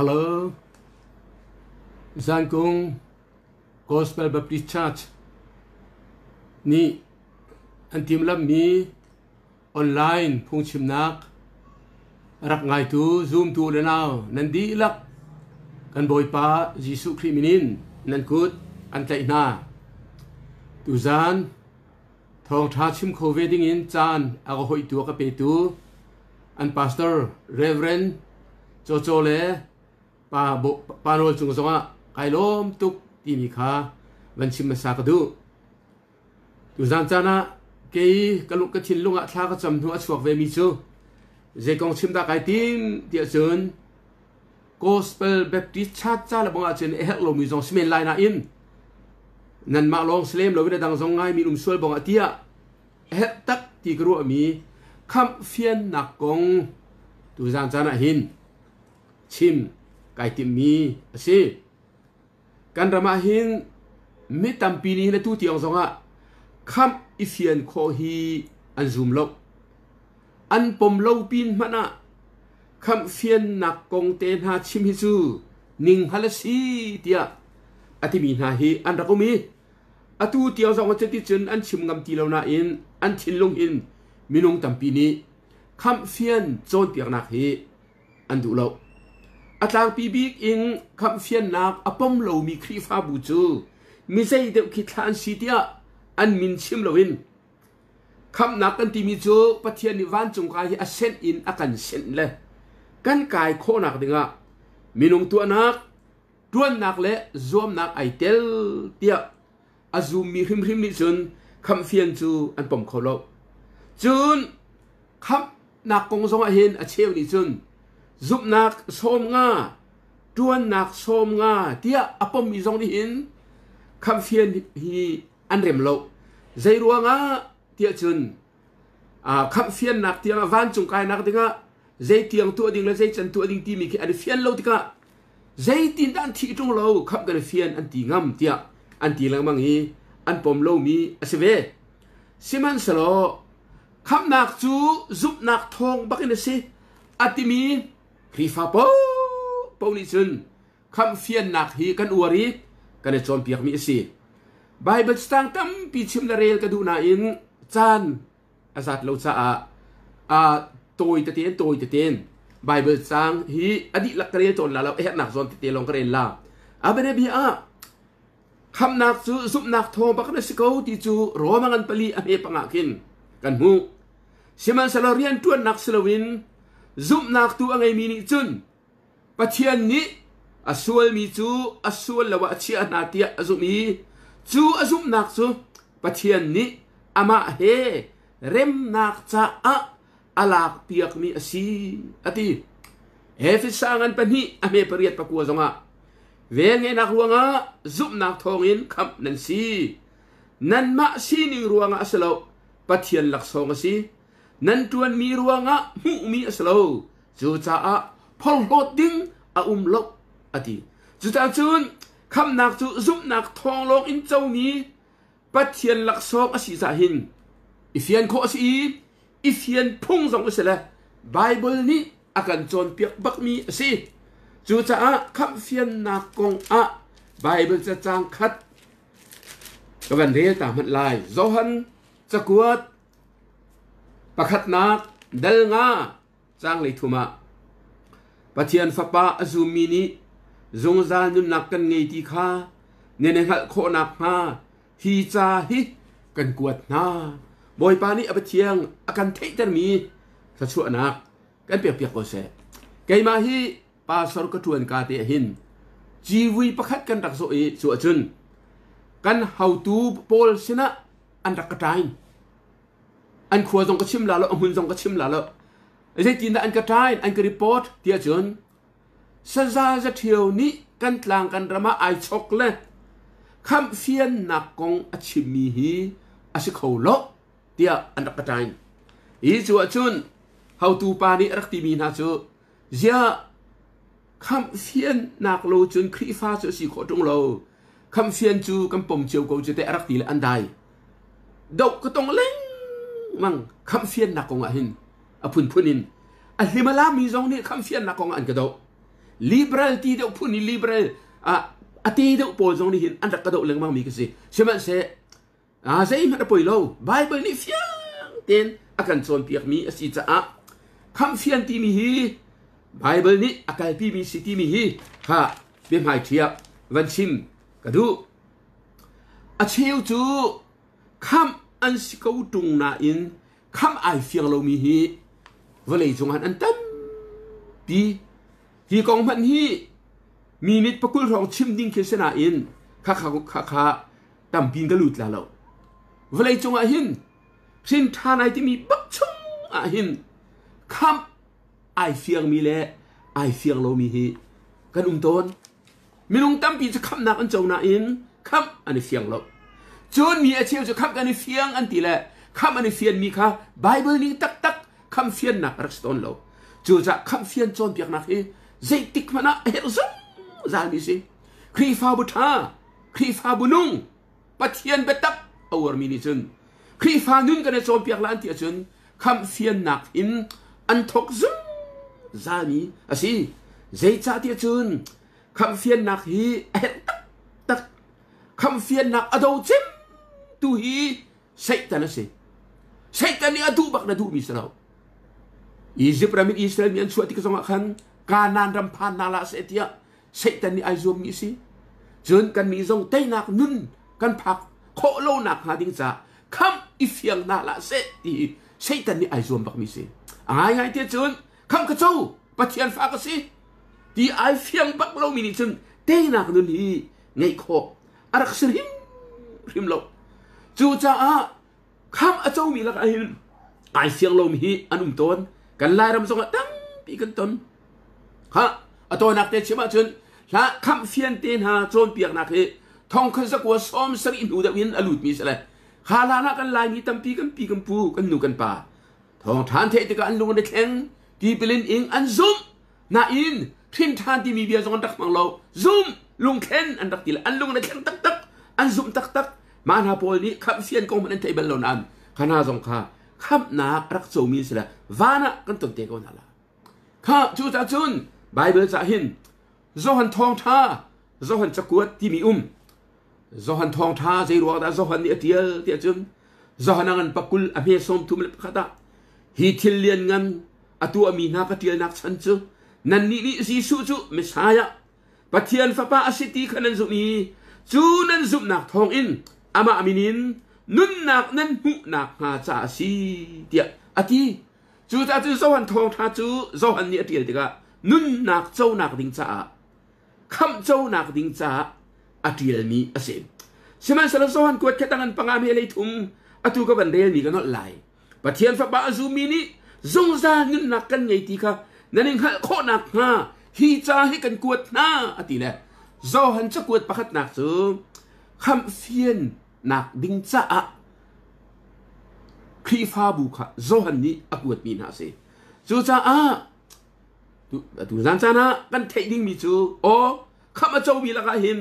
Hello, Zankung Gospel Baptist Church นี่อันทีมลับมีออนไลน์พงชิมนักรักไงทูซูมทูเดนาวนันดีลักกันบอยป้ายิสุคริมินินนันกุดอันใจนาตูจานทองท้าชิมโควิดดิ้งอินจานอากหอยตัวกับเปตูอันพาสเตอร์เรเวรนโจโจเลปาโนลจุงสงะไกลล้มตุกที่มีค่าวันชิมมาสักดูตูจานจานะเกี่ยกลุกกระชินลุงอัฐากระจำหัวชวกเวมิจูเจกองชิมตาไกติมเดียจน Gospel Baptist Church จ้าละบงอาเจนเอฮลมีจงสเมนไลน่าอินนั่นมาลองสเลมเราไม่ได้ดังจงไงมีนุ่มสวยบงอาเตียเอฮตักที่กรัวมีคำเฟียนนักกงตูจานจานะหินชิมไกติมมีสิกันระมาหินไม่ตำปีนี้นะทุติยองจงอ่ะคำอิเฟียนโคฮีอันซุมลบอันปมเลวปีนมันนะคำเฟียนนักกงเตนหาชิมฮิจูนิงฮัลซีเตียอธิมีนาฮีอันรักมีอตูเตียวสองวันเจ็ดจนอันชิมงำตีเลวนาอินอันชินลงอินมินงตัมปีนี้คำเฟียนโจนเปียกนักฮีอันดูเลวอาจารย์ปีบิกอิงคำเฟียนนักอปมเลวมีครีฟ้าบูจูมิใช่เด็กคิดทานสีเตียอันมินชิมเลวินคำนักกันที่มีจูปะเทียนนิวันจงกายอาเซนอินอากันเซนเลยกันกายโคนักดึงอ่ะมีนงตัวนักตัวนักเละรวมนักไอเตลเตียอาซูมีริมนี่จนคำเฟียนจูอันปมโคโลจนคำนักกงสงเห็นอาเชวนี่จนซุบนักโสมงาตัวนักโสมงาเตียอปมมีสองที่เห็นคำเฟียนฮีอันเร็มโลใจรัวงาเตียจนคำเฟียนนักเตียงวันจงกายนักดึงอ่ะใจเตียงตัวดิ่งและใจจันตัวดิ่งที่มีแค่อันเฟียนโลติกะใจตีนอันที่ตรงโลคำกันเฟียนอันที่งามเตียอันที่ลังมังฮีอันปมโลมีอาเสเวสิมันสโลคำนักจูซุบนักทองบักอินสิอัติมีครีฟาโปนิจุนคำเฟียนนักฮีกันอวรีกันจอมเปียกมีสิไบเบิลสตางตั้มปีชิมละเรลกระดูนาอินจานอาซาดเราจะตัวตะเตียนไบเบิลสังฮีอดีตลักเรียนจนละเราเอ็ดหนักจนตะเตียนลงกระเรนละอาเบเนบีอาคำนักจูซุบนักทองปักนัสโกติจูโรมังอันปลีอเมปังอาคินกันหูสิมันสลาเรียนตัวนักสลาวินซุบนักตัวไงมีนิจุนปัจเจียนนี้อสวลมีจูอสวลละวะเชียนาเตียอซุมีจูอซุมนักจูปัจเจียนนี้อามาเฮเร็มนักจ้าอาลากเปียกมีสีอติเฮฟิสังอันปนีอเมปริยตปะกัวจงะเวงเงนักรวงะซุบนักทองอินคำนันสีนันมาสีนิงรวงะสโลปัจเจียนหลักสองสีนันจวนมีรวงะมุมีสโลจูจ้าพอลโลดิ้งอาลกอติจูจ้าจุนคำนักจูซุบนักทองลงอินเจ้ามีปัจเจียนหลักสองอสีสาหินอิเฟียนโคสีอิเฟียนพุ่งส่งไปเสร็จแล้วไบเบิลนี้อาการโจนเปียกบักมีสิจูจ้าคำเฟียนนักกงไบเบิลจะจางคัดกวันเรียตามมันลายโจฮันจะกวดประคัดนักเดลงาจางเลยทุมาปัจเจียนฟ้าป่าอซูมินีจงจานุนักกันไงที่ข้าเนเนหัดโคนักมาฮีจาฮิกันกวดนาบอยปานี้อภิเชียงอาการเทตมีสัชวนักกันเปียกๆก็เสไกมาฮีปาสรกทวนกาเตหินจีวีประคัดกันรักโซเอสวจุนกันเฮาตูโพลชนะอันรักกระจายอันขวดจงกระชิมลาแล้วอมุนจงกระชิมลาแล้วไอ้เจ้าจีนอันกระจายอันกระรีพอร์ตเตียจนซาซาจะเที่ยวนี้กันกลางกันระมาไอช็อกเลยคำเฟียนนักกงอชิมีฮีอาศิเขาโลเตียอันดับกระจายอีจัวจุนเฮาตูปานีรักตีมีนาจูเจ้าคำเฟียนนักโลจุนครีฟ้าจูสีขอตรงโลคำเฟียนจูกำปมเจียวกูจะแต่รักตีเลยอันใดดอกก็ต้องเล่งมั่งคำเฟียนนักกงอหินอพุนพุนินอันลิมาลามีจงนี่คำเฟียนนักกงอันกระโด liberal ti deuh phun ni liberal ati deuh pol zong ni hin an rak ka deuh leng mang mi ka si seman se zei ma poi lo bible ni fiang ten akan chon piak mi asi cha kham fian ti mi hi bible ni akal pi mi si ti mi hi ha be mai thia van chim ka du a cheu chu kham an si ko tung na in kham ai fiang lo mi hi vlei chung han an tam pi hi kong man hi minit pakul rong chim ding ke sena in kha tam pin ga lut la lo vlei chung a hin sin thanai ti mi bak chung a hin kham ai fiang mi le ai fiang lo mi hi kan ton minung tam pi cha kham nak an chong na in kham ani fiang lo chon mi a cheu cha kham kan ni fiang an ti le kham ani fian mi kha bible ni tak tak kham fian nak rak ston lo chu cha kham fian chon piak nak hi zai tik mana her zong za mi si khri fa bu tha khri fa bu nung pathian betak awar mi ni chun khri fa nun kan chon piak lan ti chun kham fian nak in an thok zung za mi asi zai cha ti chun kham fian nak hi tak kham fian nak ado chim tu hi satan asi satan ni adu bak na du mi sao Egypt ramin Israel mi an suati ka song khan kanan ram phan na la se tia satan ni ai zum mi si chun kan mi zong tai nak nun kan phak kho lo nak ha ding cha kham i fiang na la se ti satan ni ai zum bak mi si ai ngai ti chun kham ka chau pathian fa ka si ti ai fiang bak lo mi ni chun tai nak nun hi ngai kho arak srim rim lo chu cha kham a chau mi la ka hin ai fiang lo mi hi anum ton kan lai ram song tang pi kan ton ha ato nak te chima chun la kham fian ten ha chon piak nak he thong khan sa ko som sari nu da win alut mi sala khala na kan lai mi tam pi kan pu kan nu kan pa thong than the te ka an lung de thleng ti pilin ing an zum na in thin than ti mi bia jong tak mang lo zum lung khen an tak til an lung de thleng tak an zum tak man ha pol ni kham fian ko man thai bal lon an khana jong kha kham na rak chou mi sala wana kan ton te ko na la kha chu ta chun bible cha hin zo han thong tha zo han chakuat ti mi zo han thong tha zai ro da zo han ni atial ti chun zo han an pakul a me som tum le khata hi thil lian ngam atu ami na ka tial nak chan chu nan ni si su chu mesaya pathian fa pa asiti khanan zu mi chu nan zum nak thong in ama aminin nun nak nan hu nak ha cha si tia ati chu ta chu zo han thong tha chu zo han ni atial ti ka nun nak chau nak ding cha kham chau nak ding cha atial mi ase seman sala zo han ko khetangan pangam he lei thum atu ka ban rel mi ka not lai pathian fa ba zu mi ni zong za nun nak kan ngei ti ka naning ha kho nak ha hi cha hi kan kuat na ati le zo han cha kuat pakhat nak chu kham fian nak ding cha khri fa bu kha zo han ni akuat mi na se chu cha tu zan cha na kan thei ding mi chu o kham a chou mi la ka hin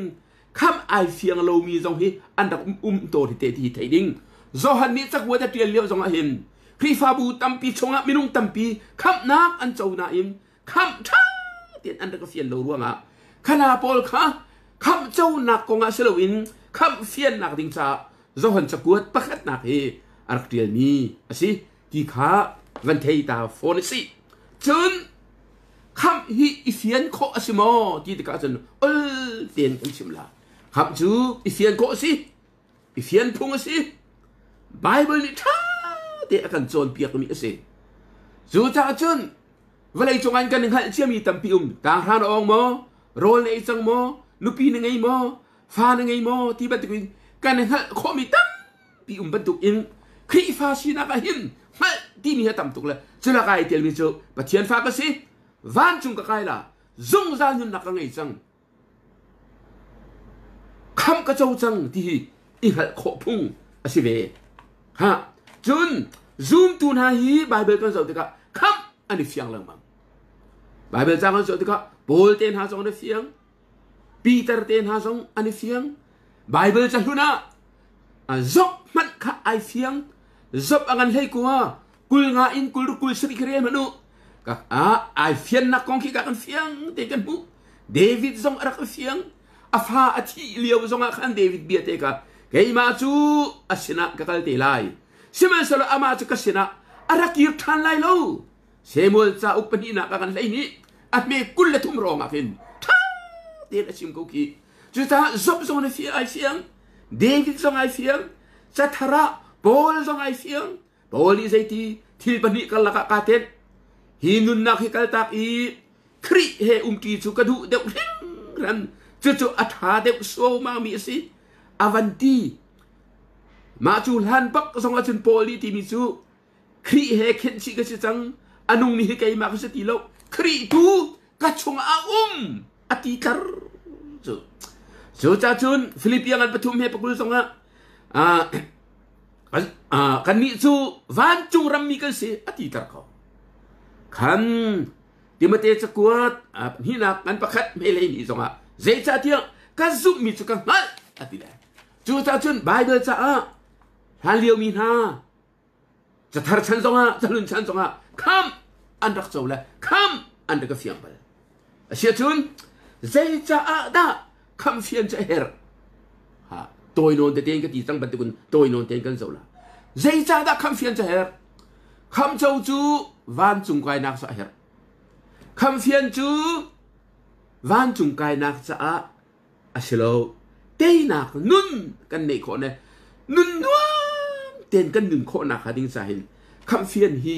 kham ai fiang lo mi zong hi an dak to ti ti thei ding zo han ni chak wa ta tial leo zong a hin khri fa bu tampi chonga minung tampi kham nak an chou na im kham tha tian an dak fian lo ruanga khana pol kha kham chou nak ko nga selo in kham fian nak ding cha zo han chakuat pakhat nak he ar tial mi asi ti kha van thei ta phone si chun kham hi ifian kho asimo ti ka chen ol ten kan chimla kham chu ifian kho si ifian phung si bible ni tha te akan chon piak mi ase chu cha chun valai chongan kan hal chiami tampi ta ran ong mo rol nei chang mo nupi ni ngai mo fa ni ngai mo ti bat kan hal kho mi tam pi batuk in khri fa si na ka hin hal ti mi ha tam tuk la chula kai tel mi chu pathian fa ka si van chung ka kai la zung za nun nak ngai chang kham ka chou chang ti i hal kho phung asi ve ha chun zoom tu na hi bible kan zo te ka kham ani fiang lang mang bible chang zo te ka Paul ten ha zong ani fiang Peter ten ha zong ani fiang bible cha huna zop man kha ai fiang zop angan lei ko kul nga in kul sri kre manu ก็ไอเฟียนนักกองขี้กันเฟียงเตกันบุเดวิดซงรักเฟียงอาฟ้าอาทิเลียวซงอาคันเดวิดเบียเตกะเกยมาจูอาชนะกัลเตไลเสมันสละอามาจูกัชนะอารักยืดทันไลโลเซมูลจะอุปนินักกันไลนี้อัดเมกุลเลทุมรองอาคินท่าเดนอาชิมกุกีจุดท่าซบซงในเฟียไอเฟียงเดวิดซงไอเฟียงจัทระบอลซงไอเฟียงบอลนี่ใจที่ปนิกัลละกาเตนฮินุนนักฮิกัลตักอีครีเฮกีจูกระดูเดวเร่งรันจู่ๆอัฐาเดวโซมามีสิอาวันตีมาจูลันปักสงอาจุนโพลีที่มีจูครีเฮเข็นชิกะชิจังอนุมีเฮกัยมาคุสติโลครีตูกัจฉงอาอติคาร์จู่จ้าจุนฟิลิปยังอันปฐุมเฮปกุลสงกันนี้จูวันจุงรัมมีกันสิอติคาร์เขาคันที่มาเตะสกวดนี่นักกันประคัดไม่เลยนี่สงเจจ่าเที่ยงกันซุมีสุกันมาอติเลยจู่จ้าจุนไบเบิลจ้าฮันเลียวมีนาจะทาร์ชันสงจะลุนชันสงคำอันรักโซละคำอันรักเฟียงไปเสียจุนเจจ่าด้าคำเฟียงจะเฮร์ตัวโนนเตนกันที่ตั้งบันทึกตัวโนนเตนกันโซละเจจ่าด้าคำเฟียงจะเฮร์คำเจ้าจูวันจุงไกนักสะเฮร์คำเฟียนจูวันจุงไกนักสะอาชโลเตนักนุนกันในคนเนี่ยนุนวังเต้นกันนุนคนนักหาดิ้งสาหินคำเฟียนฮี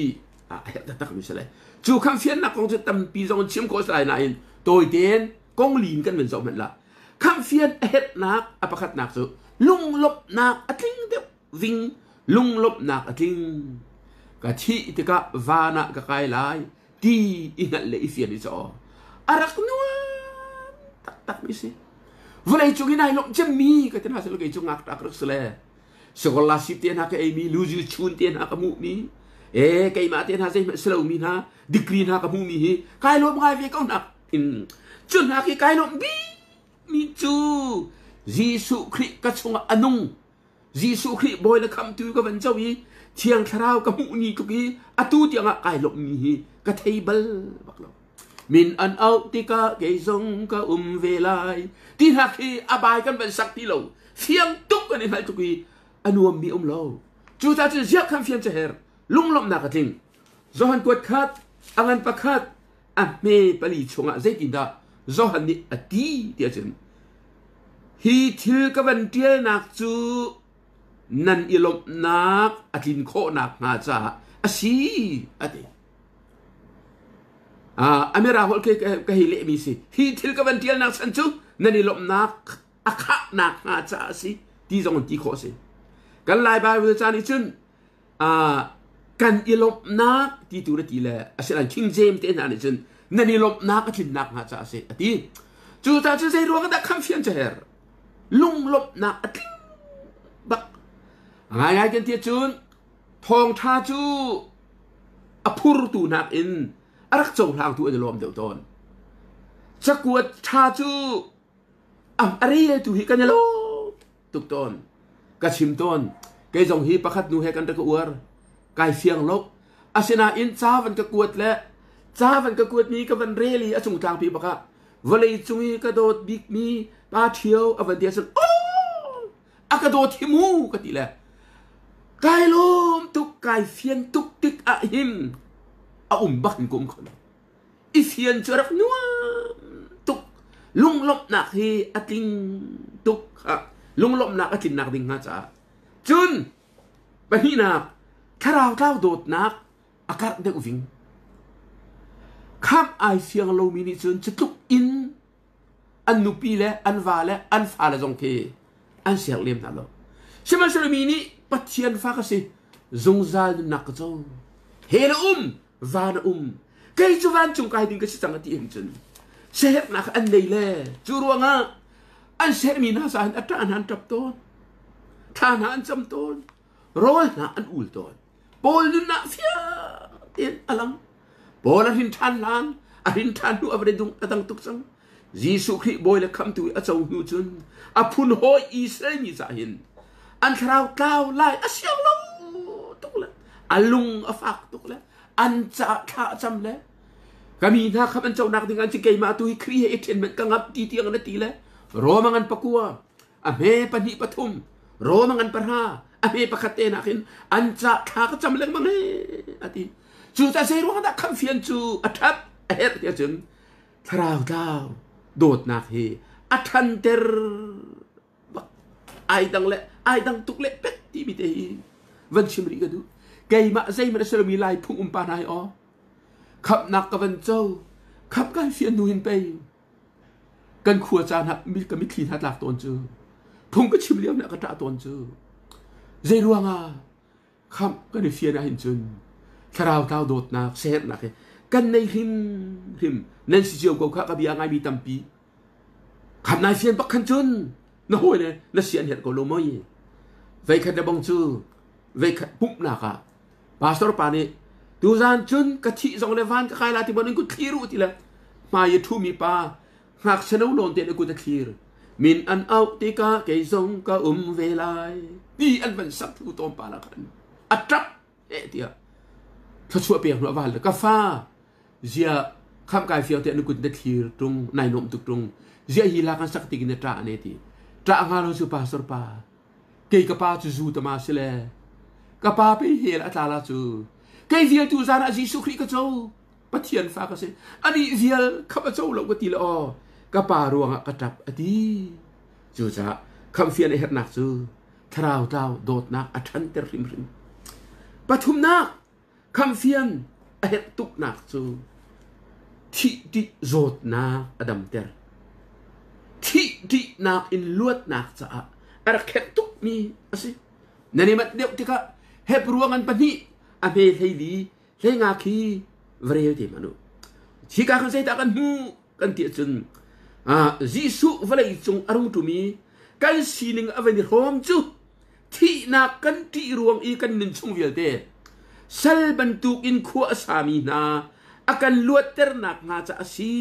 เฮร์ตักมิสเลยจูคำเฟียนนักของจะตั้มปีจงชิมโคสไลน์นายตัวเต้นกงลีนกันเหมือนสองเหมือนละคำเฟียนเฮร์นักอภัคนักสุลุงลบนักอทิ้งเดียววิ่งลุงลบนักอทิ้งกะที่ที่กะวานะกะไกลายที่อินัลเลอิเฟียนิจออารักนัวตักมิสิวันไอจุกินายลงจะมีก็จะน่าสนุกไอจุงักตักรักสเลสกอลาสิบเตียนฮักไอมีลูจูชุนเตียนฮักมูมีไกมาเตียนฮักไอสโลมีนะดิกรีนฮักมูมีไกลลมไกเวก้านักจุนฮักไกลมบีมีจูยิสุคริกะชงอนุงยิสุคริบอยละคำตุยกับวันเจ้าวีเชียงทราวกับมูนีกุกีอตูเตียงไกลมมีกะเทเบิลบักเรามินอันเอาติกาเกยซงกะเวลายที่หักที่อบายกันเป็นสักที่เราเฟียงตุกกันในไทยตุกีอนุมมีเราจูตาจะเสียคำเฟียงจะเฮร์ลุงลมนักจริงจหันกวดคัดอังันประคัดเมปลีชงะเจตินดาจหันนี่อดีเดียจันฮีทิลกับวันเดียนักจูนันอิลมนักอธินโคนักมาจ้าอาชีอดีอเมริกาคนก็ฮิเลมีสิฮีทิลกับวันเดียนักสันจูนันอิลมนักอาคานักมาจ้าสิที่จงที่โคสิกันลายบายวิจารณ์จุนกันอิลมนักที่ตัวที่แหละอาศัยคิงเจมส์เต็นอะไรจุนนันอิลมนักอธินนักมาจ้าสิอดีจูตาจูเซรัวกันดักคำเฟียนเจอร์ลุงลบนักอธิบักง่ายๆกันที่จุนทองทาจูอภูรตูนักอินรักจงทางตัวจะรวมเดียวตนจะกวดทาจูอะไรตัวฮิกันยโลตุกตนกระชิมต้นเกยจงฮีประคัดนูเฮกันตะกัวร์กายเฟียงลบอาชนาอินจ้าวันกระกวดและจ้าวันกระกวดนี้กับวันเรลีอาจงทางพีปะคะวันเลยจงฮีกระโดดบิ๊กมีปาเทียวอวันเดียสันโอ้กระโดดทิมูกติแหละกายลมตุกกายเฟียนตุกติกอะหิมบักกุมคนอีเฟียนจะรักนัวตุกลุงลบหนักฮีอติงตุกลุงลบหนักอติงหนักดิ่งฮะจ้าจุนไปนี่นักถ้าเราเท่าโดดนักอากาศเด็กวิ่งข้ามไอเฟียงโลมินิจุนจะตุกอินอันนุปีและอันวาและอันฟาและจงเคอันเสียงเลี้ยมนั่นหรอใช่ไหมสมินี้ปัจเจียนฟ้าก็สิจงใจนักเจ้าเฮลวานใครจะวันจงกายดิ่งก็สิจังที่เห็นจุนเสียนักอันใดแลจูรวงอันเสียมีน่าสานอัตราอันหันจับต้นท่านหันจำต้นร้อยน่ะอันอุลต้นโปลดุนน่ะเฟียเตียนอลังโปลอรินทานลังอรินทานดูอเวรดุงอดังตุกสังยิสุคริบอยและคำตุยอาจารย์นูจุนอพุนโฮอิสราเอลมีสาหินอันคราวกล่าวไล่อาเซียงลงตุกละอันลุงอฟักตุกละอันจะข้าจำเลย kami na kaman chaw nak dengan si kay matuhi create enment kangap titiang na tila romangan pakua ame pani patum romangan parha ame pakate nakin ancha kha chamleng mange ati chu ta sei ro da kham fian chu athat ahet ya chun tharau daw dot nak he athan ter ai dang tuk le pet ti mi te van chimri ga du kay ma sei ma sel mi lai phung pa nai o khap nak ka van châu khap kan fian nu hin peกันขัวจานหักมีก็มีขีดหักหลักตนจือพุ่งก็ชิมเลี้ยงเนี่ยก็จ่าตนจือเจรวงอ่ะคำก็ในเฟียนะเห็นจุนคราวเท้าโดดนักเซตนักกันในริมนั่นสิเจียวกูข้ากับยังไงมีตั้มปีคำนายเฟียนปักขันจุนน้อยเนี่ยนั่นเสียนเห็ดกูลงมั้ยไว้ขัดบังจือไว้ขัดปุ๊บนักอ่ะปาสตอร์ปานี่ดูจานจุนกะทิสองเลวันก็ใครละที่มันนึกกูทีรู้ทีละมาเยทูมีปาหากฉันเอาลงเตะกูจะคีร์มินอันเอาติกาเกยซงก็เวลานี่อันมันสักทุกตอมปาละกันอัตรับเอเดียถ้าช่วยเปลี่ยนหัววันแล้วก็ฟ้าเจียข้ามกายเฟียวเตะกูจะคีร์ตรงในนมตุกตรงเจียฮีลากันสักติกินตราเนตีตรางานเราสุปาสรปาเกยกป้าจูจูตมาสิเลกป้าไปเฮลอัตลาจูเกยเฟียวจูจานาจิสุคริกโจปะเทียนฟ้าก็เสอันนี้เฟียวข้าพเจ้าเราก็ตีละอกระปารวงกระจับอดีจูจ้าคำเฟียนเห็ดหนักจูทราวดาวโดดนักอัชันเตริมปฐุมนักคำเฟียนเห็ดตุกนักจูที่ดิโจดนักอดัมเตอร์ที่ดินักอินลวดนักจ้าอะไรเห็ดตุกมีสินั่นนี่มันเดียวที่ก็เห็ดรวงกันปนีอเมริลีเลงาคีเวรียติมนุที่การเสด็จกันหูกันเตียจนยิสุวลัยจงอารมณ์ตุมีกันสีนึงอเวนิโฮมจูที่นักกันที่รวงอีกันนินชงเวลเตสัลบันตุกินขัวสามีนาอากันลวดเตอร์นักงาจะสี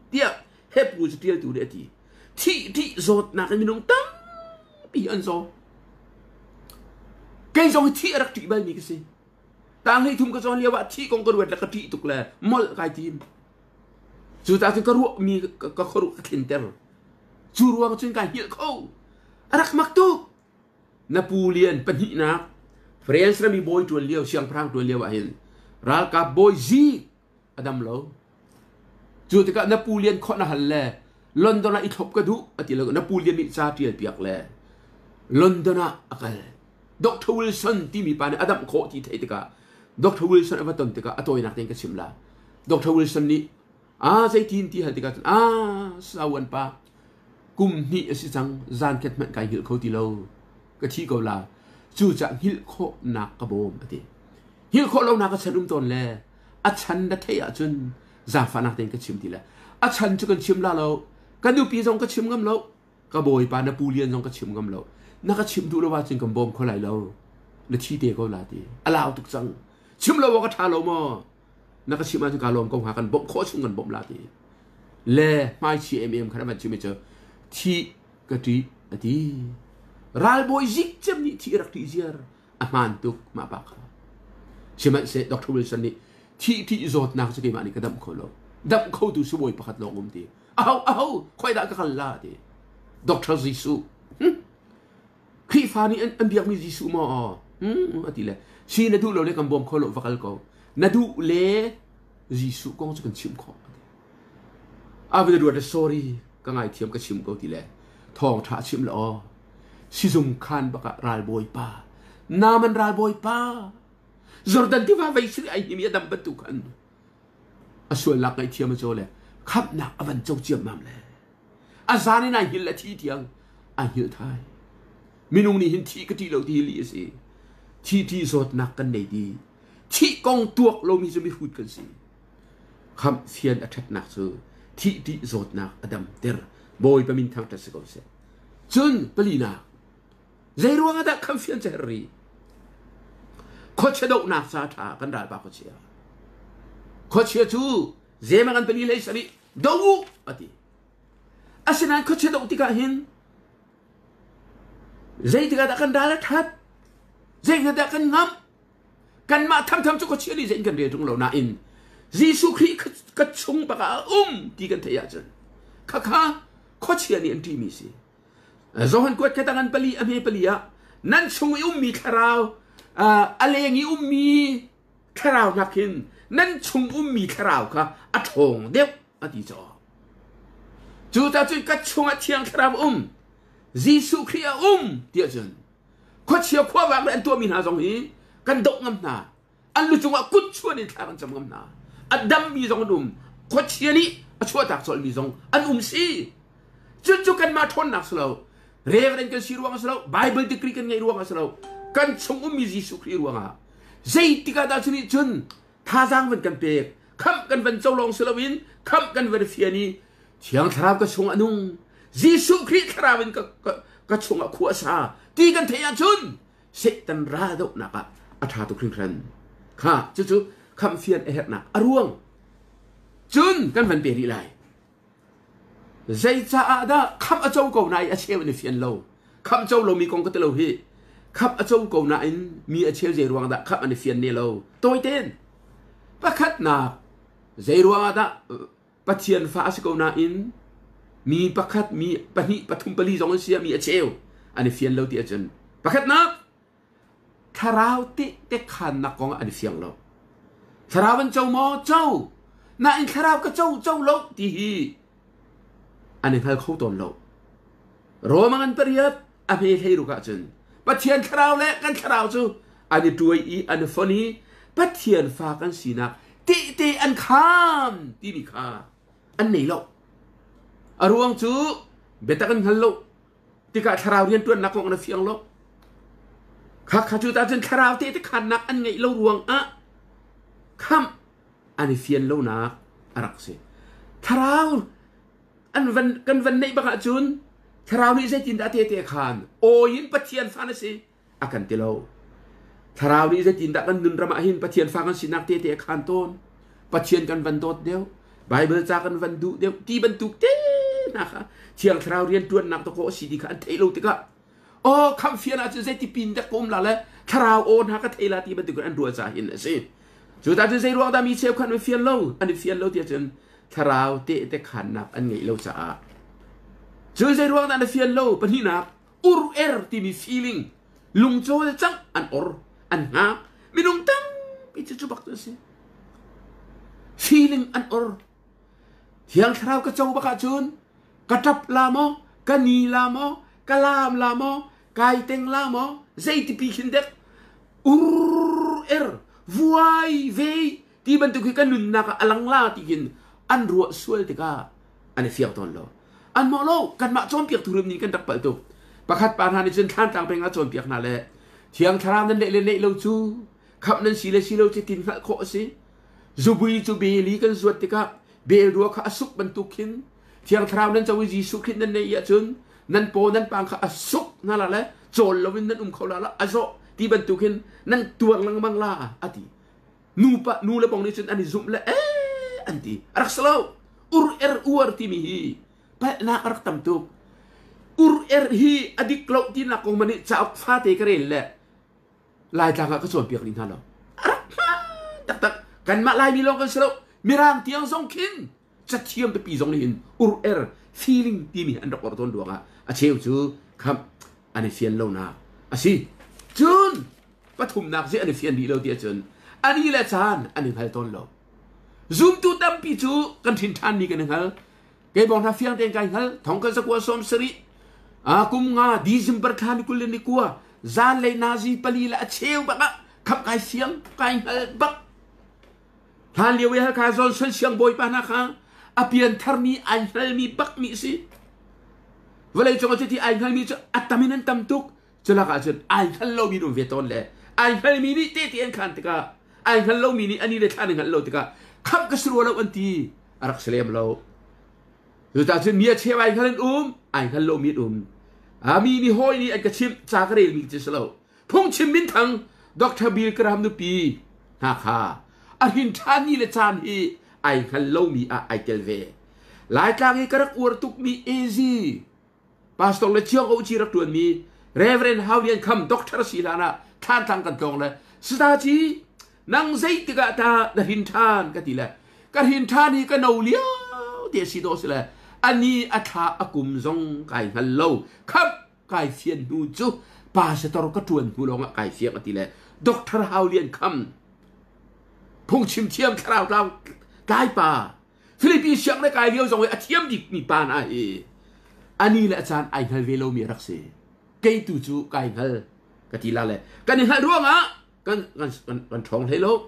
เดียเฮปูจเดียตูเดตีที่โจดนักกันมีน้องตั้งปีอันโซแกจงที่รักที่ใบมีกันสิต่างให้ทุ่มกระจอนเรียกว่าที่กองกระดูกและกระที่ตุกแลมอลกายทีมจู่ตาถึงกระรู้มีกระรู้ขินเตอร์จู่รวงจนการเหี้ยเขารักมักตุกนโปเลียนปนินักเฟรนซ์มีบอยตัวเลี้ยวเชียงพรางตัวเลี้ยวเห็นรักกับบอยซีอดัมโลจู่ที่กับนโปเลียนข้อน่าหันแลลอนดอนอีกทบกระดูอติแล้วนโปเลียนมีซาเทียนเปียกแลลอนดอนอักลดร.วิลสันที่มีปานอดัมโคที่เทติกาดร.วิลสันอวตารติกาอตัวนักเตะก็ชิมละดร.วิลสันนี่ใจทีนที่หันติกาสาวันปากุมนี่สิจังจานเก็ตมันไก่หิลเขาตีเราก็ที่เกาลาจู่จะหิลโคนักกระโบมอติหิลโคเรานักก็ฉันตนแลอาชันดัทเทียจนจาฟานักเตะก็ชิมทีละอาชันจะกันชิมละเรากันดูปีจงก็ชิมกันเรากระโบยปานปูเลียนจงก็ชิมกันเรานักชิมดูแล้วว่าจึงกำบอมเขาไหลเราและที่เดียก็ลาดีอลาวตุกจังชิมเราว่าก็ทาเราหม้อนักชิมมาจึงการลมกองหากันบ่มโคชุ่มกันบ่มลาดีเล่ไม่ชีเอ็มขนาดมันชิมไม่เจอที่กะทิอดีรัลบอยจิกจำนี่ที่รักที่เจียร์อามันตุกมาปากชิมเสร็จดร.วิลสันนี่ที่โจทย์นักจะเกี่ยมันนี่ก็ดำเขาเราดำเขาดูสวยประคัดลงดีเอาค่อยได้ก็ขันลาดีดร.จิสุครีฟานี่อันเดียกมีจิสุมาอติเลยชีนดูเราเรียกกันบ่มเขาเราฟักกันเขานดูเล่จิสุก็จะกันชิมเขาอาเวลาดูแต่ sorry ก็ไงเทียมก็ชิมเขาทีแรกทองท้าชิมละสิจุงคันบักราลบอยป้านามันราลบอยป้าจอร์แดนที่ว่าไว้สิไอ้หิมีดำบรรทุกันส่วนหลักไอ้เทียมมาโจเลยขับหนักอวันเจ้าเจียมมั่งเลยอาซานี่นายหินละที่เทียงอาหินไทยมินุงนี่หินที่ก็ที่เราที่ลีสิที่สดหนักกันในดีที่กองตัวเรามีจะไม่พูดกันสิคำเฟียนอัดหนักซื้อที่สดหนักอดัมเตอร์บอยประมินทางตัดสกอเซจนปลีนาใจรวงอดักคำเฟียนเจรีโคเชดอกนักซาธากันได้ปะโคเชียโคเชียจูเจมันกันปลีเลยสิดูอดีอาศัยนั้นโคเชดอกที่กาหินใจที่กากันได้ละทัดใจที่กากันงำกันมาทำจุกเชียนี่ใจกันเรียนตรงเราหน้าอิน Giêsu Christ cất chung bạc đi gần thấy chân khá khó chia niệm đi mi si do hắn quét cái tangan pali ame pali nan chung mi kharao alengi mi kharao nakin nan chung mi kharao kha thong deu đi cho chú ta chui cất chung thiang kharao Giêsu Christ đi chân khó chia khoa vàng lên tua mình hà dòng hi căn động ngâm na anh lu chung cút chua nên thang chấm ngâm na Adam mi zong khó chia ni chua tak sol mi zong an si chú kan ma thon nak slow reverend kan si ruang slow Bible decree kan ngai ruang slow kan chung mi Giêsu Christ ruang zai tika da chuni chun tha jang ven kan pe kham kan ven chau long slowin kham kan ven fiani thiang tharap ka chung anung Giêsu Christ tharawin ka chung khu sa ti kan thea chun Satan ra do naka atha tu khring khan kha chú kham phian e het na aruang chun kan van pe ri lai zai cha da kham a chau ko nai a cheu ni phian lo kham chau lo mi kong ka te lo hi kham a chau ko na in mi a cheu je ruang da kham ani phian ne lo toi ten pakhat na zai ruang da pathian fa si ko na in mi pakhat mi pani pathum pali jong sia mi a cheu ani phian lo ti a chen pakhat na tharau ti te khan na kong ani phiang lo Tharawan châu mo châu na in tharaw ka châu lo ti hi aning hal khâu ton lo romangan periat ame thei ru ka chen pathian tharaw le kan tharaw chu ani tuai I ani phoni pathian fa kan sina ti an kham ti bi kha an nei lo aruang chu betakan hal lo ti ka tharaw rian tuan nakong na fiang lo kha chu ta chen tharaw ti khan nak an ngei lo ruang Kham ani phiền lâu na arak se tharau an van nei baka chun tharau ni zai tin da te khan o yin pathian fa na se akan te lo tharau ni zai tin da kan nun rama hin pathian fa kan sinak te khan ton pathian kan van dot deu bible cha kan van du deu ti ban tu te na kha chiang tharau rian tuan nak to ko si di khan te lo te ka o kham phian a chu zai ti pin da kom la le tharau on ha ka te la ti ban tu kan ru cha hin se chú ta thấy ruộng ta mi chèo khăn với phiền lâu anh phiền lâu thì chân thảo tệ tệ khăn nạp anh nghĩ lâu chả chú thấy ruộng ta là phiền lâu bên hi nạp thì mi feeling lung cho chắc anh anh ngáp mi lung tăng bị chú bạc tôi xem feeling anh thiang thảo cái châu bạc cả chun cái trap la mo cái ni la mo cái lam la mo cái teng la mo dây thì bị kinh đẹp vuai ve ti ban tu kan nun na ka alang la ti kin an ruwa sual te ka an fiak ton lo an mo lo kan ma chom piak thurum ni kan tak pal tu pakhat pan han ni chen than tang pe nga chom piak na le thiang tharam nan le lo chu khap nan si lo che tin kha kho si zubui chu be li kan zuat te ka be ruwa kha asuk ban tu kin thiang tharam nan chawi ji su khin nan ne ya chun nan po nan pang kha asuk na la le chol lo win nan kho la azo ti ban tu kin nan tuang lang mang la ati nu le bong ni chen ani zum le anti arak salo uar ti mi hi pa na arak tam tu hi adik klau ti na kong mani cha fa te kare le lai ta ka chon piak ni ha lo tak kan ma lai mi long kan salo mirang tiang song kin cha thiam pe pi song ni hin feeling ti mi an dok ton duanga a cheu chu kham ani fian lo na asi chun pathum nak je ani fian di lo ti chun ani le chan ani hal ton lo zoom tu tam pi chu kan thin than ni kan hal ke bong na fiang ten kai hal thong ka sakwa som sri kum nga December khan kul ni kwa zan le nazi pali la cheu ba khap kai fiang kai hal bak than liwe ha ka zon sun siang boy pa na kha apian thar ni ai hal mi bak mi si vale chong ti ai hal mi chu ataminan tam tuk chula ka chun ai hal lo mi rum ve ton le ai hal mi ni te en khan te ka ai hal lo mi ni ani le than hal lo te ka khap ka sru lo anti arak slem lo tu ta chun mi che ai hal lo mi mi ni hoi ni an ka chim cha ka re mi che slo phong chim min thang Dr. Bill Graham nu pi ha kha a hin than ni le chan hi ai hal lo mi ai tel ve lai tlang hi karak ur tuk mi easy pastor le chiang o chi rak tuan mi Reverend Howlian Khamh Dr. Silana than tang kan tong le sta chi nang zai ti ga ta da hin than ka ti le กันหินท่านี้ก็เอาเลี้ยวเดียสิโดสิเลยอันนี้อัฐาอกุมจงไก่ฮัลโหลครับไก่เฟียนนูจูป่าเสตอร์ก็ชวนผู้ลงไก่เฟียนกันทีเลยด็อกเตอร์ฮาวเลียนคำพุ่งชิมเทียมคราวเราไก่ป่าฟิลิปปินส์ยังได้ไก่เดียวจงไว้เทียมดิมีป่านะอันนี้แหละอาจารย์ไอ้ฮัลเวโลมีรักเสียเกยตูจูไก่ฮัลกันทีละเลยกันนี่ฮัลร่วงอ่ะกันท้องไทยโลก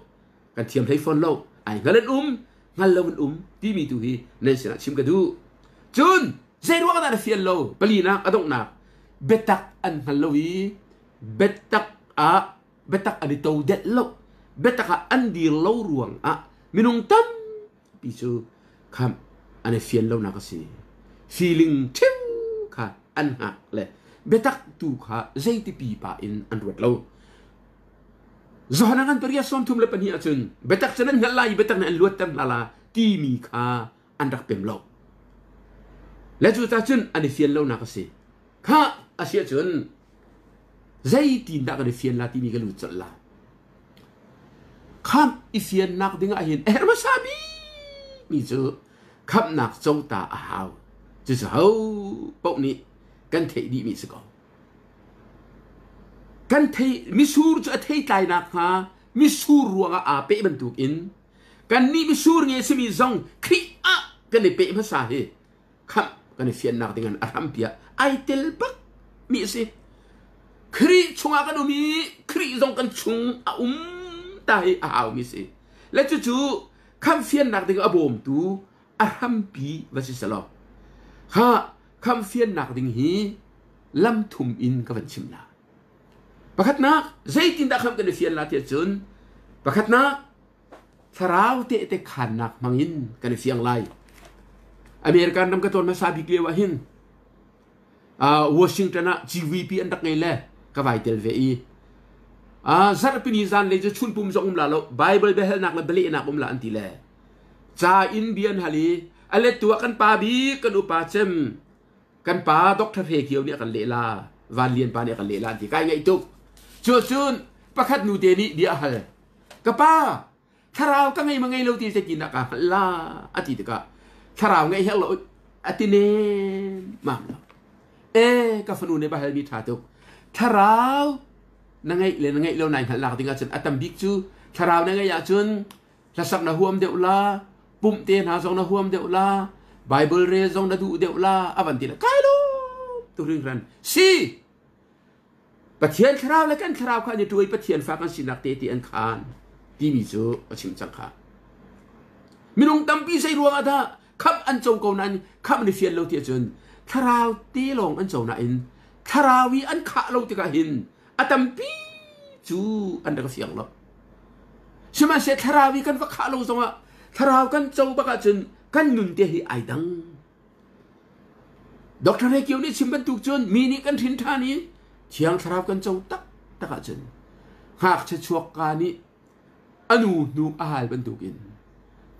กันเทียมไทยฟอนโลกไอ้ฮัลเล่นฮัลโลมันที่มีตัวฮีในสนามชิมกันดูจุนเจร่วงกันอะไรเฟียนโลปลีนักอดงนักเบตักอันฮัลโลวีเบตักอันนี้โตเด็ดโลเบตักอันดีโลรวงมินุงตั้มปีจูคำอันนี้เฟียนโลนักสิ feeling ทิวค่ะอันหักเลยเบตักตูค่ะใจที่ปีป่าอินอันรวดโลZohanan perias som tum lepan hi achun betak chanan ngalai betak na luat tam lala ti mi kha andak pemlo la chu ta chun ani fian lo na ka se kha asia chun zai tin da ka fian la ti mi ka lu chal la kham i fian nak dinga hin ma sabi mi chu kham nak chong ta a haw chu hau pok ni kan thei di mi se koกันเทมิสูร์จะเทใจนักฮะมิสูร์รัวอาเปบรรทุกอินกันนี่มิสูร์เงี้ยสมีซองครีกันในเปภาษาเฮครับกันในเฟียนนักdenganอารัมเปียไอเตลบักมีสิครีชงอากันมีครีซองกันชงตายมีสิและจู่ๆคำเฟียนนักdenganอบมตูอารัมปีวสิสลอฮะคำเฟียนนักdenganฮีลำทุมอินกับวันชิมลาประคัตนักใจตินดักคำกันในเฟียนลาเทียจุนประคัตนักสราวเตะขันนักมังอินกันในเฟียงไลอเมริกันนำกระตุ้นมาซาบิเกลียวหินวอชิงตันGVP อันดักไงแหละกับไวเทลเวีซาร์ปินิซันเลยจะชุนปุ่มจงละแล้วไบเบิลเบลนักและเบลีนักละอันที่แหละจ่าอินเบียนฮัลีอะไรตัวกันปาบีกันอุปาเจมกันปาด็อกเตอร์เฮเกียวเนี่ยกันเลลาวานเลียนปาเนี่ยกันเลลาที่ใกล้ไงตุกจุนประคัดนูเดนี่เดียฮะกะป้าถ้าเราก็ไงมาไงเราที่จะกินนักฮะลาอาทิตย์ก็ถ้าเราไงเฮลโลอาทิตย์นี้มากับฝนูในบ้านมีท่าตุกถ้าเรานั่งไงเลยนั่งไงเราไหนหันหลังถึงอาจารย์อัตมบิกจูถ้าเรานั่งไงอยากจุนละสักนาหัวมเดียวละปุ่มเตียนหาซองนาหัวมเดียวละไบเบิลเรซองนาดูเดียวละอวันที่ละใครรู้ตัวเรื่องนั้นสิปะเทียนคราวแล้วกันคราวข้าจะช่วยปะเทียนฝากกันสินักเตะที่อันคานที่มีจูชิมจังค่ะมินงตั้มปีใส่รวงอาดาขับอันโจกนั้นขับในเฟียนเราเทียจนคราวตีลงอันโจน่ะอินคราวีอันขาเราติกาหินอาตั้มปีจูอันเด็กเฟียงเราใช่ไหมเสคราวีกันว่าขาเราสงะคราวกันโจบักจนกันนุนเตหิไอดังด็อกเตอร์เรเกียวนี่ชิมบรรทุกจนมีนี่กันทิ้นท่านี้เชียงคราวกันเจ้าตักจนหากจะชวกกานี้อนูอาหารบรรทุกิน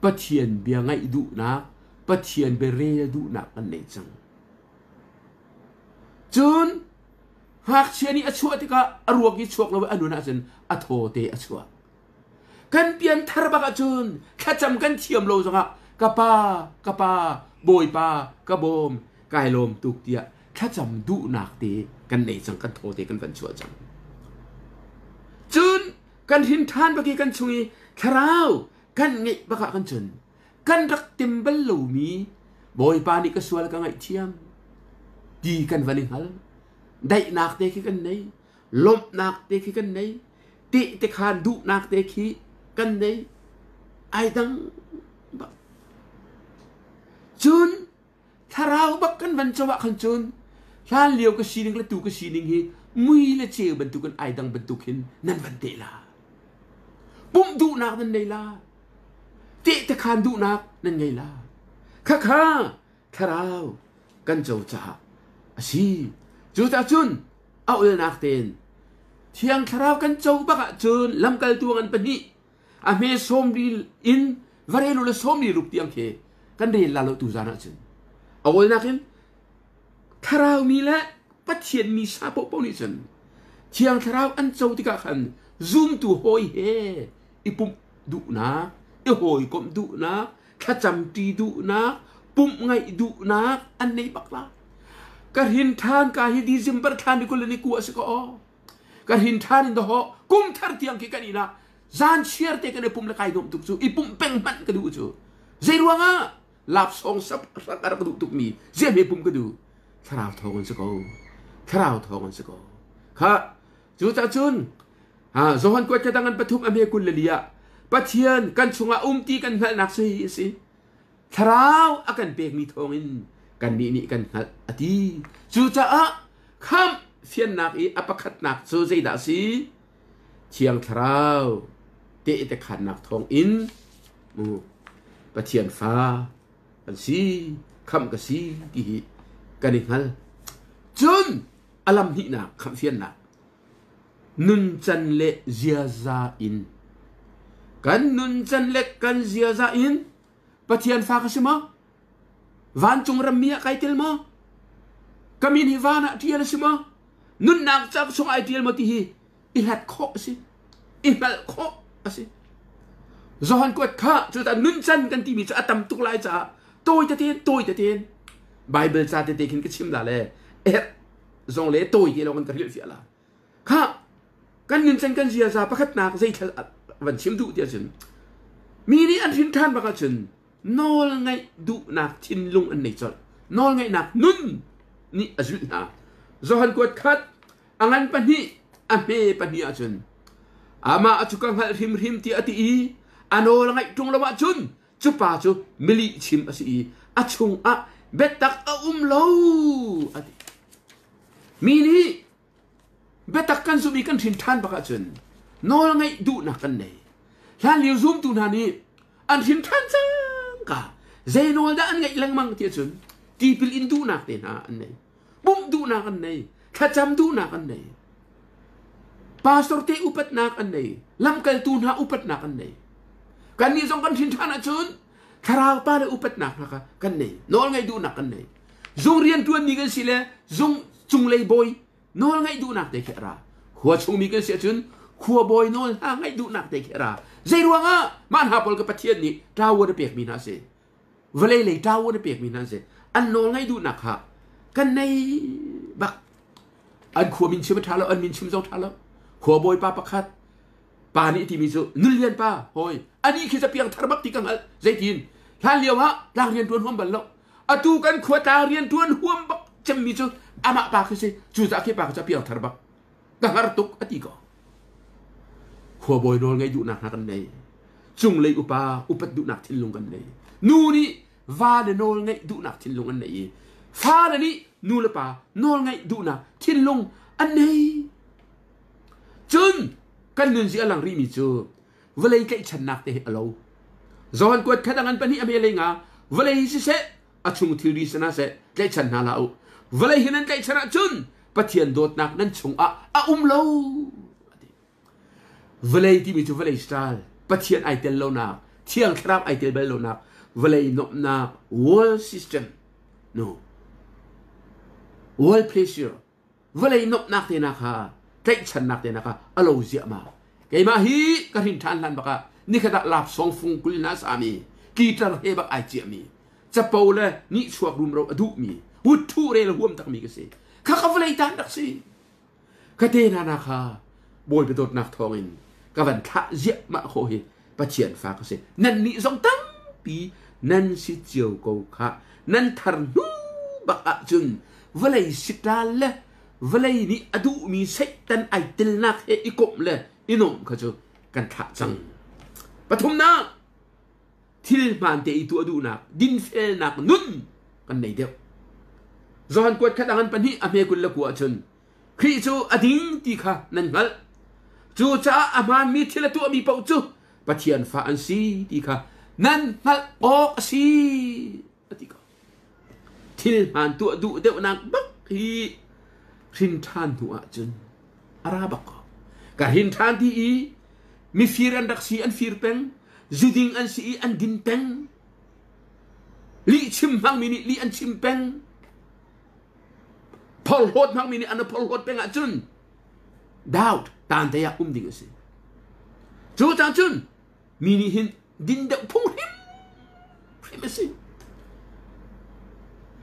ปะเทียนเบียงไงดุนักปะเทียนเบเรดุนักกันในจังจนหากเชียนี้อชัวที่ก็อรวกิชวกเราอนุนาจนอโทเตอชัวกันเปลี่ยนทารบักจนแค่จำกันเทียมโลจังอะกะปาโบยปากะโบมกายลมตุกเตียแค่จำดุนักเตกันในจังกันโทเตกันฝันชัวจังจุนกันหินทานบางทีกันชุยคราวกันไงบางกันจนกันรักเต็มบัลลูมีบอยปานี่ก็สวยกันไงเทียมดีกันวันนี้ฮัลได้นักเตะกันไหนลมนักเตะกันไหนติเตะขานดุนักเตะกันไหนไอ้ดังจุนถ้าเราบักกันวันจังหวะขันจุนท่านเลี้ยวก็ชีนิงและตูก็ชีนิงฮีมุยและเจียวบรรทุกันไอ้ดังบรรทุกหินนั่นวันเตล่าปุ่มดุนักนั่นไงล่ะเตะขานดุนักนั่นไงล่ะข้าถ้าเรากันเจ้าจ่าสิจูตาจุนเอาเอนักเตนเที่ยงคราวกันเจ้าบักจุนลำกัลตัวกันปนีอเมซอมดีอินวาร์เอลุลซอมดีรูปเตียงเคกันเรียนลาโลตูจานะจุนเอาเอนักเนคราวมีและปัจเจียนมีซาโปปนิจุนเที่ยงคราวอันเจ้าที่กันซูมตัวหอยเฮอีปุ่มดุนัก hoi kom du na kha cham ti du na pum ngai du na an nei bakla kar hin than ka hi December than ni kul ni ku as ko kar hin than in do ho kum thar tiang ki kanina zan chiar te kan pum la kai dom tuk chu I pum peng man ka du chu zai ruanga lap song sap kar ka du tuk mi zai me pum ka du tharau thong se ko tharau thong se ko kha chu ta chun zohan ko tangan pathum ame kul lia pathian kan chunga ti kan hal nak sei si tharau akan pek mi thongin kan ni kan hal ati chu cha a kham Fiannak I apakhat nak chu zai da si chiang tharau te khan nak thong in mu pathian fa kan si kham ka si ki kan hal chun alam hi na kham Fiannak nun chan le zia za in kan nun chan le kan zia za in pathian fa ka sima van chung ramia kai tel mo kamin hi vana tiel sima nun nak chak chung ai tiel mo ti hi ihat kho si ihal kho asi zohan ko kha chu ta nun chan kan ti mi cha atam tuk lai cha toi ta ten bible cha te kin ke chim la le zong le toi ke lo kan ka hil fi ala kha kan nun chan kan zia za pakhat nak zai thal van chim du dia chun mi ni an thin than ba ka chun nol ngai du nak thin lung an nei chol nol ngai nak nun ni azul na zohan ko khat angan pan hi a me pan hi a chun ama achukang hal him ti ati I anol ngai tung lawa chun chu pa chu mili chim asi achung a betak a lo ati mi ni betak kan su bi kan thin than ba ka chun nol ngai du na kan nei lan liu zoom tu na ni an thin than chang ka zainol da an ngai lang mang ti chun ti pil in du na te na an nei bum du na kan nei khacham du na kan nei pastor te upat na kan nei lam kal tu na upat na kan nei kan ni zong kan thin than a chun tharau pa le upat na ka kan nei nol ngai du na kan nei zong rian tuan ni kan sile zong chung lei boy nol ngai du nak te khera khua chung mi kan sia chun khua boy nol ha ngai du nak te khera zai ruanga man ha pol ka pathian ni tawo de pek mi na se vale le tawo de pek mi na se an nol ngai du nak ha kan nei bak an khua min chim thala an min chim zo thala khua boy pa pakhat pa ni ti mi zo nul lian pa hoi ani khi sa piang tharbak ti kang al zai tin lan liao ha lang rian tuan hom bal lo atu kan khua ta rian tuan hom bak cham mi zo ama pa khi se chu za khi pa ka piang tharbak ka har tuk ati ko khua boy nol ngai du nak kan nei chung lei upat du nak thin lung kan nei nu ni va de nol ngai du nak thin lung an nei fa de ni nu le pa nol ngai du nak thin lung an nei chun kan nun si alang ri mi chu velei kai chan nak te alo zon ko khadangan pani ame lenga velei si se achung thil ri sana se kai chan na la u velei hinan kai chana chun pathian dot nak nan chung a lo velei ti mi chu velei style pathian ai tel lo na thiang khrap ai tel bel lo na velei no na world system no world pleasure velei no nak te na kha kai chan nak te na kha alo zia ma kai ma hi ka rin than lan baka ni khata lap song fung kul na sa mi ki tar he bak ai chi mi cha pau le ni chuak rum ro adu mi hut thu re la huam tak mi ka se kha ka velei tan dak si ka te na kha boy be dot nak thongin ka van tha zia ma kho hi pathian fa ka se nan ni zong tang pi nan si chiu ko kha nan thar nu bak a chun velei sital le velei ni adu mi satan ai tel nak he ikom le inom ka chu kan tha chang pathum na thil man te itu adu nak din fel nak nun kan nei deu zohan kwat khadangan pani ame kul la ku chun khri chu ading ti kha nan hal chu cha aman mi thila tu mi pau chu pathian fa an si ti kha nan hal o si ati ka thil man tu adu deu nak bak hi rin than tu a chun arabak ka rin than ti I mi firan dak si an fir peng zuding an si an din peng li chim mang mini li an chim peng pol hot mang mini an pol hot peng a chun doubt tan te ya ding si chu ta chun mini hin ดินเดพุ่งหิมไม่สิ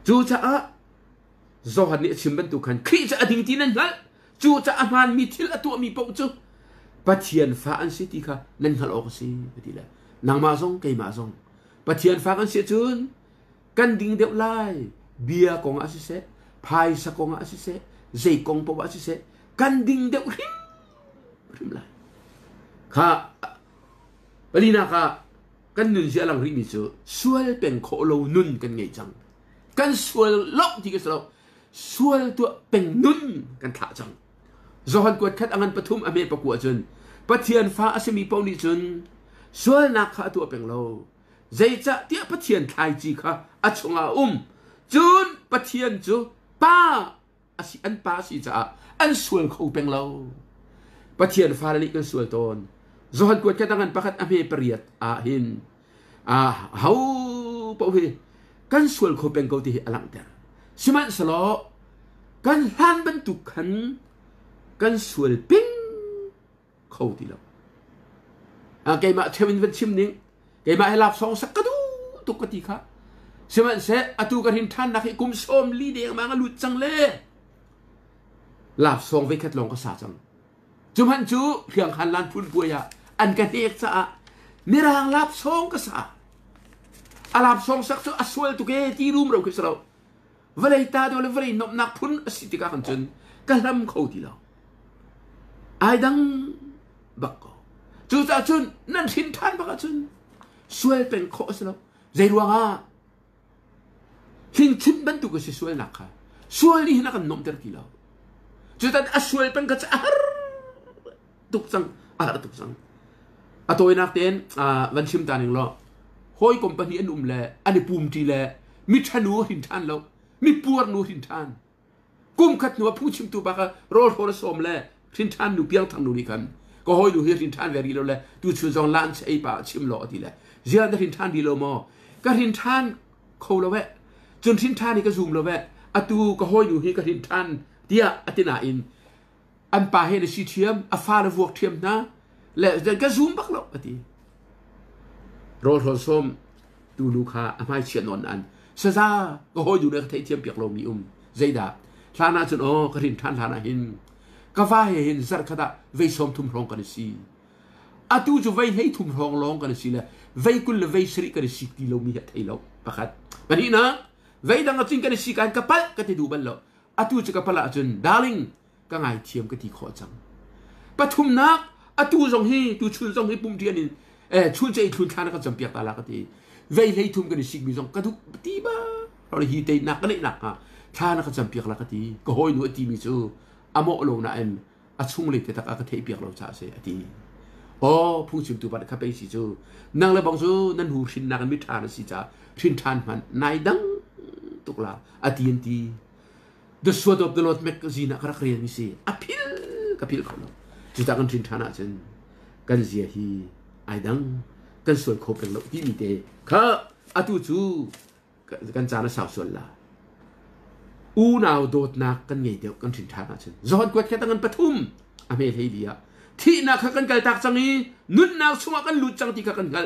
จูจะจอหันเนี่ยชิมบันตุกันครีจะอดิ่งที่นั่นงั้นจูจะอามันมีทิลตัวมีปกจูปัจเจียนฟ้าอันสิที่ค่ะนั่นฮัลออกสิปฏิละนางมาซงไกมาซงปัจเจียนฟ้าอันเสียจุนกันดิ่งเดียวไล่เบียกงอาศิเสพายสกงอาศิเสใจกงปวาศิเสกันดิ่งเดียวริมไล่ค่ะปลีนาค่ะกันนุนเสียหลังริมิจูสวลเป็นโคโลนุนกันไงจังกันสวลล็อกที่กันสลบสวลตัวเป็นนุนกันถ่าจังจอหันกวดคัดอังันปฐุมอเมริกากวดจนปะเทียนฟ้าอาศมีปนิจนสวลนักข้าตัวเป็นโลใจจะเตี้ยปะเทียนไทยจีค่ะอัจฉริยะจุนปะเทียนจูป้าอาศิอันป้าสิจ้าอันสวลเขาเป็นโลปะเทียนฟ้าลิกันสวลตนจอหันกวดคัดอังันประคัดอเมริกาเปรียดหินเฮาปะเวกันสวลเขาเป็นเขาที่อลังเดอร์สิมันสโลกันหันบรรทุกขันกันสวลปิ้งเขาที่เราแกมาเทวินเป็นชิมนิ่งแกมาให้ลาบสองสักกระดูตุกติค่ะสิมันเสะอตูกันหินท่านนักให้กุมส้มลีเดียมากันลุดจังเล่ลาบสองไว้คัดลองก็สาจังจุมันจูเพียงหันลานพุ่นปัวยาอันกันเอกซะมีรางลาบสองก็สาลาบสองสักตัวสวลตุกเกที่รูมเราคือเราเวลาตาดูเลยเวลานบนักพุ่นสิติกาขันจนกันลำเขาที่เราไอ้ดังบักก็จูจ่าจุนนั่นหินท่านบักจุนสวยเป็นโคสแล้วใจรัวงาหินชิ้นบรรทุกก็สวยนักค่ะสวยนี่นักนมเตอร์ที่เราจูจ่าสวยเป็นกระจาตุกสังตุกสังตัวนักเต้นวันชิมตาหนึ่งล้อห้อยคอมพานีอันเล่อันนี้ปุ่มที่เล่มิชานูหินท่านเรามีปวดนูหินท่านกุมขัดนัวผู้ชิมตัวบักโรลโฮลสอมเล่หินท่านนูเปียงทางนูนี่กันก็ห้อยดูเฮหินท่านเวรีเราเล่ดูชูจงล้านใช้ป่าชิมหล่อที่เล่เจ้าได้หินท่านดีโลมอก็หินท่านเขาเราเวะจนหินท่านนี่ก็ซูมเราเวะตูก็ห้อยดูเฮก็หินท่านเดียอตินาอินอันป่าเฮนสีเทียมฟ้าในวกเทียมนะและก็ซูมบักเราทีโรลโฮลสอมดูลูกค้าไม่เชียนนอนอันซาซาก็ห้อยอยู่ในไทยเทียมเปียกลมมีใจดาทานาจนกระถิ่นท่านทานาหินก็ว่าเห็นสักขณะเวสมทุ่มร้องกันสิตูจะเวให้ทุ่มร้องร้องกันสิเลยเวกุลเวสริกันสิที่เรามีเหตุให้เราประคัดวันนี้นะเวดังจริงกันสิการกระเป๋าก็จะดูบันเราตูจะกระเป๋าจนดาริงก็ไงเทียมก็ที่ขอจังปฐุมนักตูจงให้ตูชุนจงให้ปุ่มเทียนินชุนใจชุนท่านก็จำเปียกตาละก็ที่เวให้ทุ่มกันสิมีจงกระทุกตีบ้าเราเลยฮีเตนักก็เลยหนักฮะท่านก็จำเปียกละก็ที่ก็ห้อยหนูตีมีจูอโมโลนะชุ่งเลยแต่ตากระเทยเปียกเราจ่าเสียทีผู้ชิมตัวบัตรข้าไปสิจูนางเลยบอกจูนั่นหูชินนักมิตรานสิจ้าชินทานมันนายดังตุกลาทีนที The Sword of the Lord Magazine นักเรียนมิสิอภิลกับพิลเขาจุดต่างกันชินทานะจนกันเสียฮีไอ้ดังกันส่วนโคเป็นเราที่มีเตะข้าตูจูกันจานะสาวส่วนละนาวโดดนักกันไงเดียวกันถึงทางนั้นจอนกวดแค่ตั้งกันปฐุมอเมริกาเดียที่นักกันกัลตักจังนี้นุ่นนาวสวกันหลุดจังที่กันกัล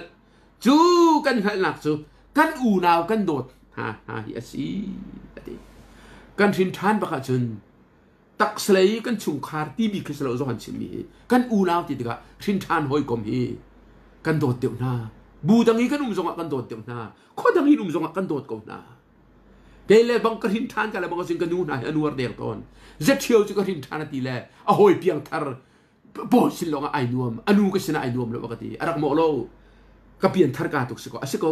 จูกันกัลนักจูกันนาวกันโดดฮะฮิอาซีกันถึงทางประกาศจนตักสลายกันชุงคาร์ที่มีคริสโลจอนชิมีกันนาวที่เด็กถึงทางหอยกอมฮีกันโดดเดียวนาบูดังนี้กันจงกันโดดเดียวนาข้อดังนี้จงกันโดดก่อนนาเดลบังกระหินทานกันแล้วบังก็สิ่งกันนู่นนะอนุวร์เดียร์ตอนเจ็ดเที่ยวจะกระหินทานตีแลหอยเพียงทาร์โบสิลงไอ้นวมอนุก็ชนะไอ้นวมแล้วปกติอารักโมโลก็เปลี่ยนทาร์กาตุกสกอสิโก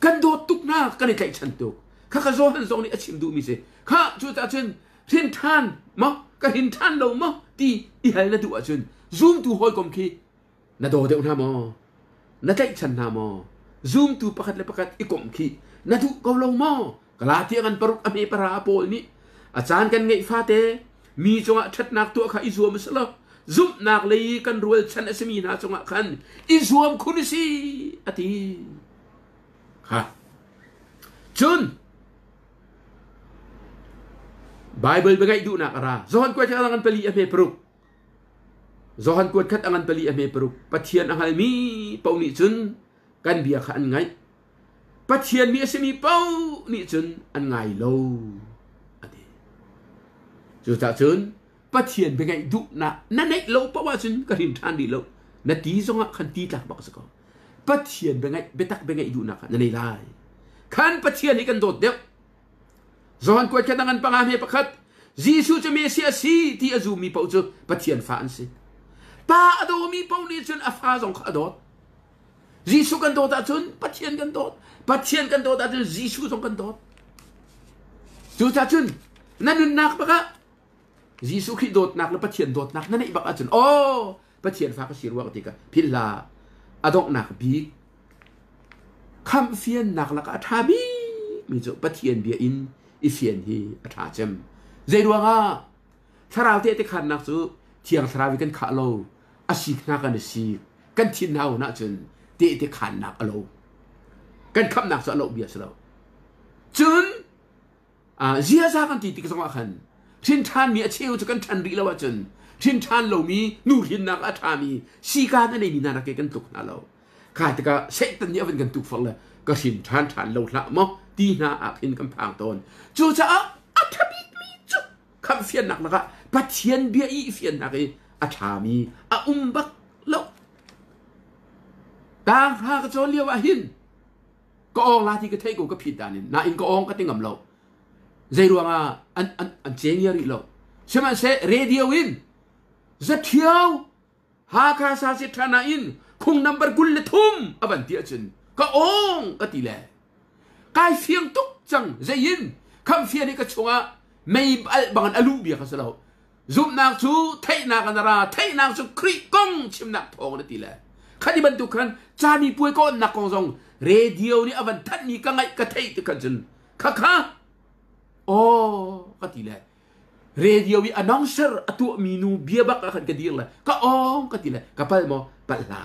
กันโดดตุกหน้ากันในใจฉันตุกข้าก็โซ่หันโซ่นี่ชิมดูมิเสข้าจุดอาจารย์เทียนทานมั้งกระหินทานเรามั้งที่อีหายนั่นดูอาจารย์ซูมดูหอยกอมคีน่าโดดเดียวนะมั้งน่าใจฉันนะมั้งซูมดูประคัดเลยประคัดอีกอมคีน่าดูเกาลงมั้งกลาเทียกันปรุกอเมปราโปนี่อาจารย์กันไงฟาเตมีจังหวะชัดนักตัวข้าอิสวมสลับซุ่มนักเลยกันรวยฉันเอสมีนาจังหวะขันอิสวมคุณสิอธิฮะจุนไบเบิลเป็นไงดูนักอะไรจอห์นกวดขัดอังกันเปรีอเมปรุกจอห์นกวดขัดอังกันเปรีอเมปรุกปะเทียนอังกันมีปาวนิจุน กันเบียขันไงปัจเจียนมีเสมีเป้านี่จนอันไงโลอันนี้จุดจนปัจเจียนเป็นไงดุนะนั่นไงโลเพราะว่าจนกระดิ่งทานดีโลนาทีสองขันตีหลักบอกสักคนปัจเจียนเป็นไงเบตักเป็นไงดุนะนั่นไงได้ขันปัจเจียนนี่กันโดดเดียวจอนกวดแค่ตั้งกันปังอาเมปะคัดยิสุจะเมเสียสีที่อาจูมีเป้าจุปัจเจียนฟ้าอันสิป้าอโดมีเป้านี่จนอาฟ้าสองขาดดยิสุกันโดดจนปัจเจียนกันโดดปัจเจียนกันโดดจนยิสุสองกันโดดจุดจนนั่นนักปะคะยิสุขีโดดนักแล้วปัจเจียนโดดนักนั่นไอ้บักจนโอ้ปัจเจียนฟ้าก็เสียว่าติกะพิลาอดอกนักบีคำเฟียนนักแล้วก็ทาบีมีจุปัจเจียนเบียอินอีเฟียนฮีอัฐาเจมใจดวงอ่ะถ้าเราเตะขันนักจูเที่ยงสราวิกันขาโลอาศิกนักกันสิกันทินเอาหน้าจนเตะขันนักโลกันคำนักสโลเบียสโลจนเสียซากันตีติกสงขันทินทานมีอาเชียวจะกันทันรีแล้วว่าจนทินทานโลมีนูรินนักอัฐามีสีการนั่นเองมีนานักกันตุกนาโลข้าแต่ก็เสกตันเยอะเป็นกันตุกฟังเลยก็ทินทานโลละมั้งตีนาอาพินกำพังตนจูจะอัฐบิมีจุคำเฟียนหนักนะคะปัจเจียนเบียอีเฟียนหนักอัฐามีบักโลต่างหากโจเลียวหินก็องลาที่กระเทยกูก็ผิดด่านินนาอินก็องก็ติงกับเราใจรวงอันเจียงยาริเราใช่ไหมเสเรดิโออินจะเที่ยวหาคาซาสิทานาอินคงนำบรกุลเลทุมอันเดียจนก็องก็ตีแลกายเฟียงตุกจังใจยินคำเฟียนี่ก็ชงไม่บางอันอลูเบียกันซะแล้วซุบนักซูเทนักอันราเทนักซูคริกงชิมนักทองนั่นตีแหละขันที่บรรทุกขันจามีป่วยก็นักกองซองเรดิโอนี่อวันทันนี่ก็ไงกระเทยตุกันจนค่ะโอ้ก็ตีแหละเรดิโอวิอนองเซอร์ตัวมีนูเบียบักกันกันดีเลยก็ก็ตีแหละกับไปมอปัลลา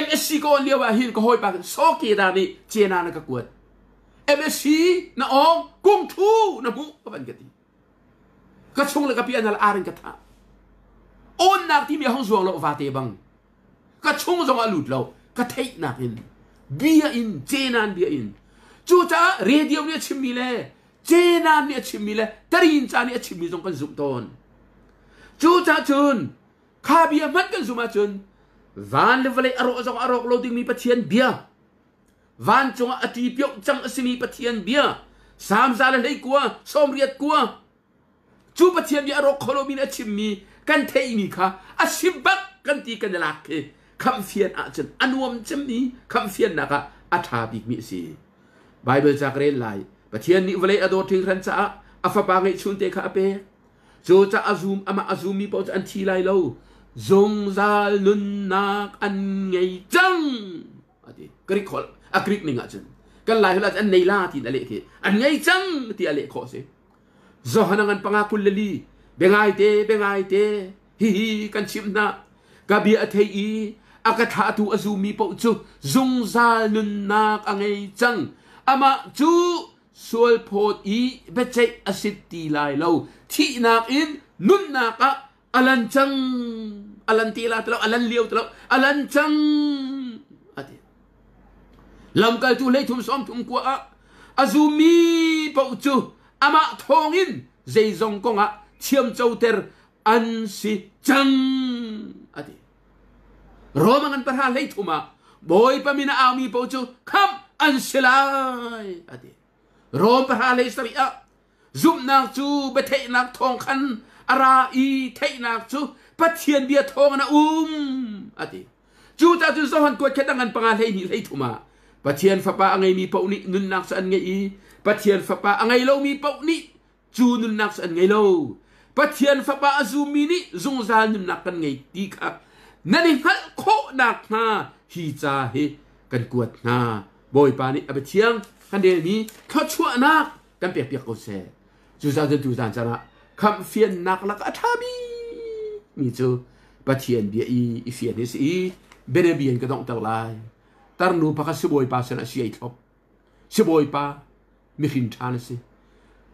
MSC ก็เลี้ยวหินก็หอยปากโซกีดานี่เจนานะก็กวด MSC นะกุ้งทูนะบุก็เป็นกันดีก็ชงเลยกับพี่อันนั้นอารินกันท่าโอนนักที่มีห้องสวงเราฟาเตบังก็ชงสงอลุดเราก็เทนักอินเบียอินเจนานเบียอินจูจ้าเรดิโอเนี่ยชิมมีเลยเจนานเนี่ยชิมมีเลยตรีนจาเนี่ยชิมมีตรงกันสุมตอนจูจ้าจุนข้าเบียมันกันสุมาจุนวันเลวเลยอารอกโลดิ้งมีปะเทียนเบียวันจงอติเปียวจังสิมีปะเทียนเบียสามซาเลยกัวสมเรียดกัวจูปะเทียนเบียอารอกโคโลมีนะชิมมีกันเทมีค่ะอาชิมบักกันตีกันลักเกคำเฟียนอาจารย์อนุมจำนี้คำเฟียนนะคะอัฐาบิกมิสีไบเบิลจากเรนไลปะเทียนนี้วเลยอโดทิ้งรันจ้าอาฟบางไอชุนเตคาเปจูจะอาซูมอาซูมมีปอดอันทีไลโลจงซาลนุนนักอันไงจังอะดิกริกขออักริกนี่งะจันกันหลายคนอันในลาที่นั่นแหละคืออันไงจังที่อะไรขอสิจอหันังอันปังอาคุลลีเบงไอเตฮิกันชิมนะกะเบียเทอีอากาศทูอาซูมีปอจูจงซาลนุนนักอันไงจังอามาจูสวลโพดอีเบเจอสิตีไลโลที่นักอินนุนนักอลันจังอลันตีลาตลอดอลันเลี้ยวตลอดอลันจังอะดิลำกัลตูเลยทุ่มซ้อมทุ่มกว่าอาซูมีปอจูอามาทองอินใจจงกงเทียมเจ้าเตอร์อันสิจังอะดิโรมังอันประหารเลยทุ่มบอยปามินาอามีปอจูคำอันสิลายอะดิโรมประหารเลยสริอะซุมนักจูเบเทนักทองคันอาราอีเทนักจูปัจเจียนเบียทองนะอะดิจูตาจูสหันกวดแค่ดังกันปังอะไรนี่เลยทุ่มาปัจเจียนฟ้าป่าไงมีเป้านี่นุนนักสันไงอีปัจเจียนฟ้าป่าไงเรามีเป้านี่จูนุนนักสันไงเราปัจเจียนฟ้าป่าจูมีนี่จงซานุนนักกันไงดีค่ะนั่นเองฮัลโคนักนาฮีจาเฮกันกวดนาบอยปานี่อเบเทียงกันเดี๋ยวนี้เขาชั่วนักกันเปียกๆก็เสจูตาจูตาจะนะคำเฟียนนักลักอัฐาบีมีจูปัจเจียนเบียอีเฟียนนี่สิเบเนเบียนก็ต้องตั้งลายตารนูพักสิบอยปาเสนาเสียทบสิบอยปาไม่ขินทานสิ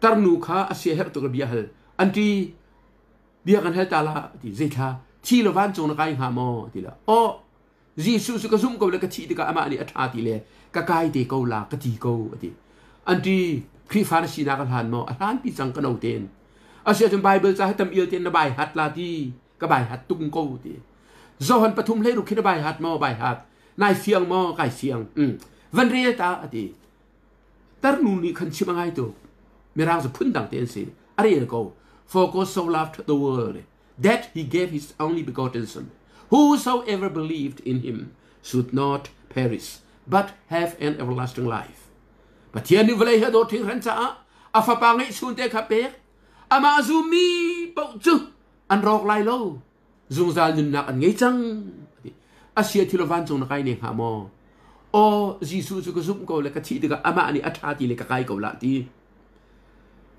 ตารนูข้าเสียเหตุตัวเบียเฮลอันที่เบียกันเฮลตาลาที่เจท่าที่เราบ้านจงนักไอ้หามอที่ละอ๋อ Jesus ka zum ko le ka thi ka ama ni atha ti le ka kai te ko la ka ti ko ati anti kri fan si na ka han mo han pi chang ka no ten asia jum bible cha tam il ten na bai hat la ti ka bai hat tung ko ti zo han pathum le ru khina bai hat mo bai hat nai fiang mo kai fiang van re ta ati tar nu ni khan chi mangai to merang sa phun dang ten si ari ko for God so loved the world that he gave his only begotten son whosoever believed in him should not perish but have an everlasting life but here ni vlei ha do thing ran cha a fa pa ngai sun te kha pe ama azumi pau chu an rok lai lo zung zal nun nak an ngai chang asia thilovan chung na kai ne ha mo o Jesus ko zum ko le ka thi de ka ama ani atha ti le ka kai ko la ti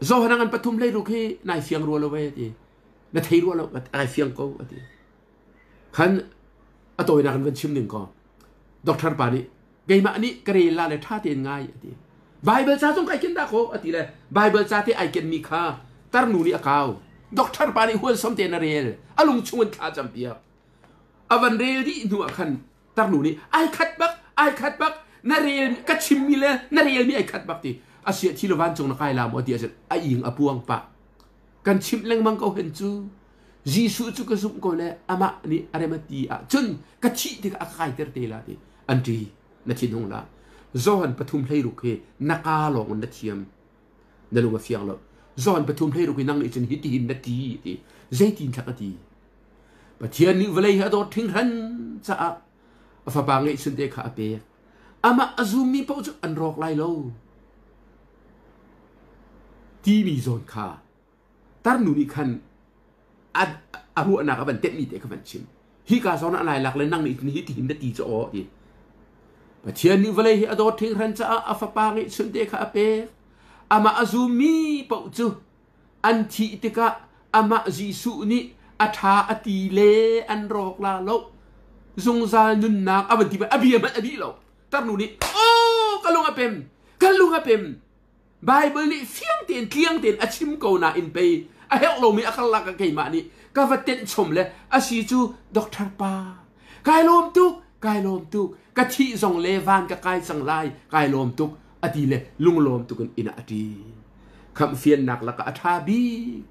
zo hanangan pathum le ru khi nai fiang ro lo we ti na thei ro lo ka ai fiang ko ati khan atoi na kan ven chim ning ko doctor pa ni gai ma ni kare la le tha ten ngai ati bible cha chung kai kin da ko ati le bible cha te ai ken mi kha tar nu ni akaw doctor pa ni hual som te na rel alung chungun kha jam pia avan rel di nu akhan tar nu ni ai khat bak na rel ka chim mi le na rel mi ai khat bak ti asia thilovan chung na kai la mo ti aset ai ing apuang pa kan chim leng mang ko hen chu Jesus chu ka zum ko le ama ni aremati a chun ka chi ti ka khai ter te la ti anti na chi nong la zohan pathum hlei ru khe naka long na thiam na lu ma fiang lo zohan pathum hlei ru ki nang ni chen hi ti hin na ti ti zaitin thak ti pathian ni velei ha do thing han cha a fa ba ngai sun te kha pe ama azumi pau chu an rok lai lo ti mi zon kha tar nu ni khan aru anak aban tet mi te ka ban chim hi ka zon alai lak le nang ni hi ti hin na ti cho o ti pathian ni velei ha do thing han cha a fa pa ngai sun te kha pe ama azumi pau chu an thi te ka ama jisu ni atha ati le an rok la lo zung za nun nak aban ti ba abi lo tar nu ni o kalunga pem bible ni fiang ten kiang ten achim ko na in pe a hel lo mi akala ka kai ma ni ka vaten chom le a si chu doctor pa kai lom tu ka thi zong le van ka kai sang lai kai lom tu ati le lung lom tu kun ina ati kham fian nak la ka atha bi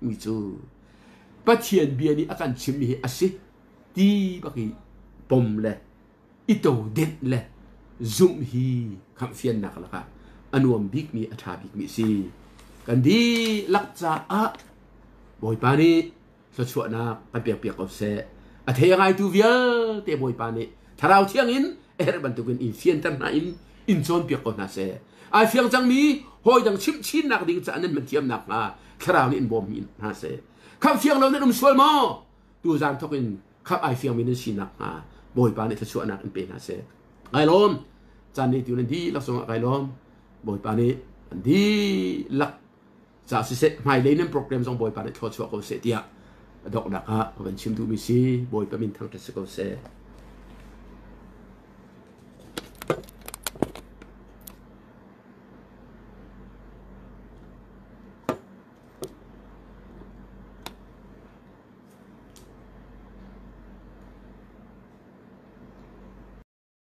mi chu pathian bia ni akan chim hi asi ti baki pom le ito det le zum hi kham fian nak la ka anuam big mi atha big mi si kan di lak cha a boy pa ni so chua na kan piak of se a the ngai tu vial te boy pa ni tharau thiang in ban tu kun in fian tan na in zon piak ko na se ai fiang chang mi hoi dang chim chin nak ding cha nan man thiam nak ma tharau ni in bom min na se kham fiang lo ne sual mo tu zan thokin khap ai fiang min sin nak ma boy pa ni tha chua nak in pe na se ai lom chan ni tu len di la song ai lom boy pa ni di lak za si se mai le nem program song boy pa ni thot chua ko se tia dok nak ha ban chim tu mi si boy pa min thang ta se ko se